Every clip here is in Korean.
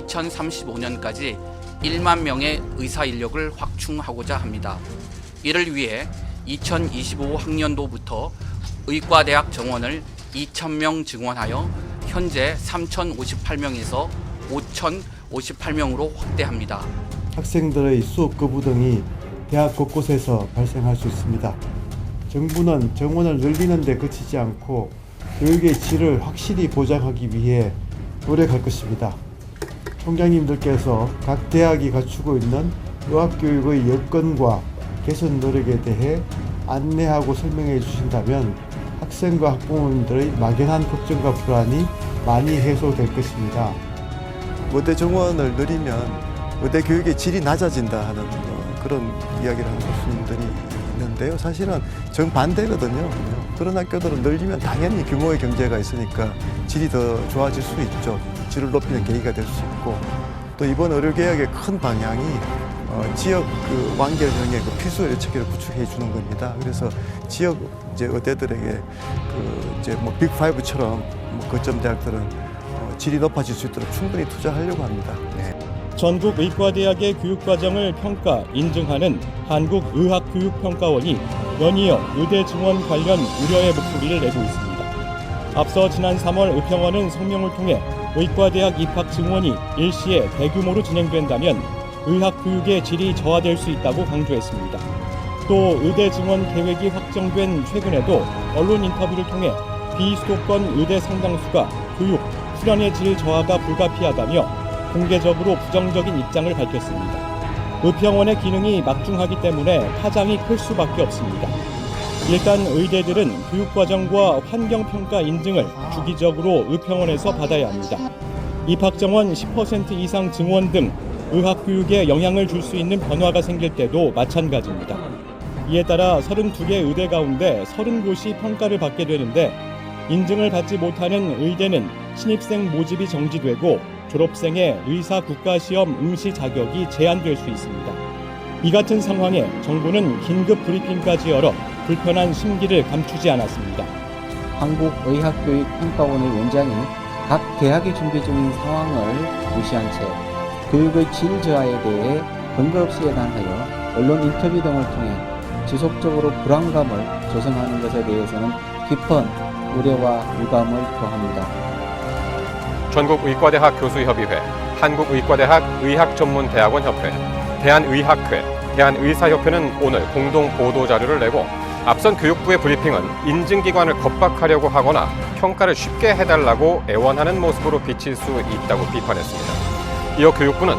2035년까지 1만 명의 의사 인력을 확충하고자 합니다. 이를 위해 2025 학년도부터 의과대학 정원을 2,000명 증원하여 현재 3,058명에서 5,058명으로 확대합니다. 학생들의 수업 거부 등이 대학 곳곳에서 발생할 수 있습니다. 정부는 정원을 늘리는 데 그치지 않고 교육의 질을 확실히 보장하기 위해 노력할 것입니다. 총장님들께서 각 대학이 갖추고 있는 의학교육의 여건과 개선 노력에 대해 안내하고 설명해 주신다면 학생과 학부모님들의 막연한 걱정과 불안이 많이 해소될 것입니다. 의대 정원을 늘리면 의대 교육의 질이 낮아진다 하는 그런 이야기를 하는 교수님들이 있는데요. 사실은 정반대거든요. 그런 학교들은 늘리면 당연히 규모의 경제가 있으니까 질이 더 좋아질 수 있죠. 질을 높이는 계기가 될 수 있고, 또 이번 의료개혁의 큰 방향이 지역 완결형의 필수 의료 체계를 구축해 주는 겁니다. 그래서 지역 의대들에게 빅5처럼 거점 대학들은 질이 높아질 수 있도록 충분히 투자하려고 합니다. 네. 전국 의과대학의 교육과정을 평가, 인증하는 한국의학교육평가원이 연이어 의대 증원 관련 우려의 목소리를 내고 있습니다. 앞서 지난 3월 의평원은 성명을 통해 의과대학 입학 증원이 일시에 대규모로 진행된다면 의학교육의 질이 저하될 수 있다고 강조했습니다. 또 의대 증원 계획이 확정된 최근에도 언론 인터뷰를 통해 비수도권 의대 상당수가 교육, 수련의 질 저하가 불가피하다며 공개적으로 부정적인 입장을 밝혔습니다. 의평원의 기능이 막중하기 때문에 파장이 클 수밖에 없습니다. 일단 의대들은 교육과정과 환경평가 인증을 주기적으로 의평원에서 받아야 합니다. 입학정원 10% 이상 증원 등 의학교육에 영향을 줄 수 있는 변화가 생길 때도 마찬가지입니다. 이에 따라 32개 의대 가운데 30곳이 평가를 받게 되는데 인증을 받지 못하는 의대는 신입생 모집이 정지되고 졸업생의 의사 국가시험 응시 자격이 제한될 수 있습니다. 이 같은 상황에 정부는 긴급 브리핑까지 열어 불편한 심기를 감추지 않았습니다. 한국의학교육평가원의 원장이 각 대학이 준비 중인 상황을 무시한 채 교육의 질 저하에 대해 근거 없이 예단하여 언론 인터뷰 등을 통해 지속적으로 불안감을 조성하는 것에 대해서는 깊은 우려와 유감을 표합니다. 전국의과대학 교수협의회, 한국의과대학 의학전문대학원협회, 대한의학회, 대한의사협회는 오늘 공동 보도자료를 내고 앞선 교육부의 브리핑은 인증기관을 겁박하려고 하거나 평가를 쉽게 해달라고 애원하는 모습으로 비칠 수 있다고 비판했습니다. 이어 교육부는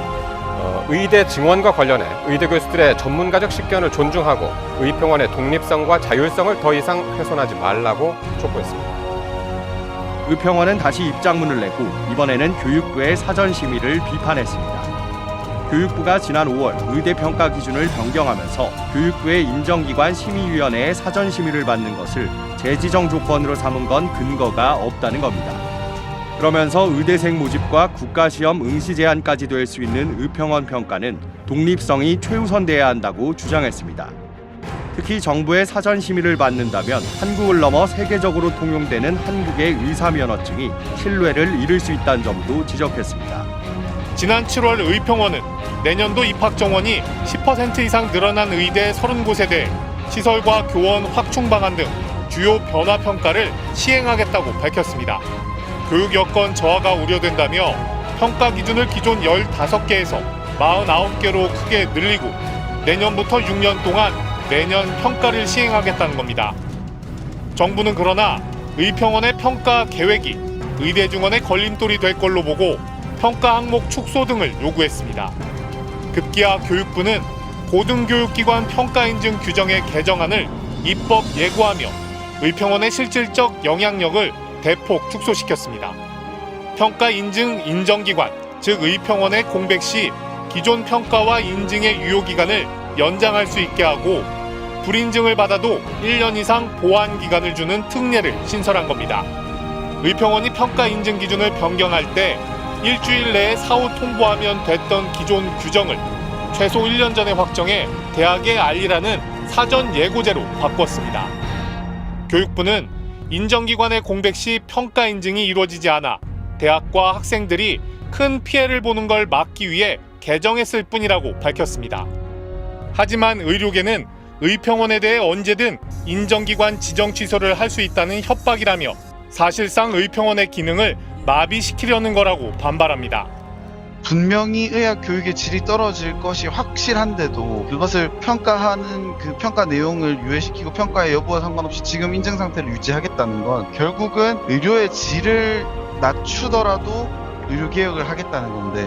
의대 증원과 관련해 의대 교수들의 전문가적 식견을 존중하고 의평원의 독립성과 자율성을 더 이상 훼손하지 말라고 촉구했습니다. 의평원은 다시 입장문을 내고 이번에는 교육부의 사전심의를 비판했습니다. 교육부가 지난 5월 의대 평가 기준을 변경하면서 교육부의 인정기관 심의위원회의 사전심의를 받는 것을 재지정 조건으로 삼은 건 근거가 없다는 겁니다. 그러면서 의대생 모집과 국가시험 응시 제한까지 될 수 있는 의평원 평가는 독립성이 최우선돼야 한다고 주장했습니다. 특히 정부의 사전심의를 받는다면 한국을 넘어 세계적으로 통용되는 한국의 의사면허증이 신뢰를 잃을 수 있다는 점도 지적했습니다. 지난 7월 의평원은 내년도 입학 정원이 10% 이상 늘어난 의대 30곳에 대해 시설과 교원 확충 방안 등 주요 변화 평가를 시행하겠다고 밝혔습니다. 교육 여건 저하가 우려된다며 평가 기준을 기존 15개에서 49개로 크게 늘리고 내년부터 6년 동안 매년 평가를 시행하겠다는 겁니다. 정부는 그러나 의평원의 평가 계획이 의대 증원의 걸림돌이 될 걸로 보고 평가 항목 축소 등을 요구했습니다. 급기야 교육부는 고등교육기관 평가 인증 규정의 개정안을 입법 예고하며 의평원의 실질적 영향력을 대폭 축소시켰습니다. 평가 인증 인정기관, 즉 의평원의 공백 시 기존 평가와 인증의 유효기간을 연장할 수 있게 하고 불인증을 받아도 1년 이상 보완기간을 주는 특례를 신설한 겁니다. 의평원이 평가 인증 기준을 변경할 때 일주일 내에 사후 통보하면 됐던 기존 규정을 최소 1년 전에 확정해 대학에 알리라는 사전 예고제로 바꿨습니다. 교육부는 인정기관의 공백 시 평가 인증이 이루어지지 않아 대학과 학생들이 큰 피해를 보는 걸 막기 위해 개정했을 뿐이라고 밝혔습니다. 하지만 의료계는 의평원에 대해 언제든 인정기관 지정 취소를 할 수 있다는 협박이라며 사실상 의평원의 기능을 마비시키려는 거라고 반발합니다. 분명히 의학 교육의 질이 떨어질 것이 확실한데도 그것을 평가하는 그 평가 내용을 유예시키고 평가의 여부와 상관없이 지금 인증 상태를 유지하겠다는 건 결국은 의료의 질을 낮추더라도 의료개혁을 하겠다는 건데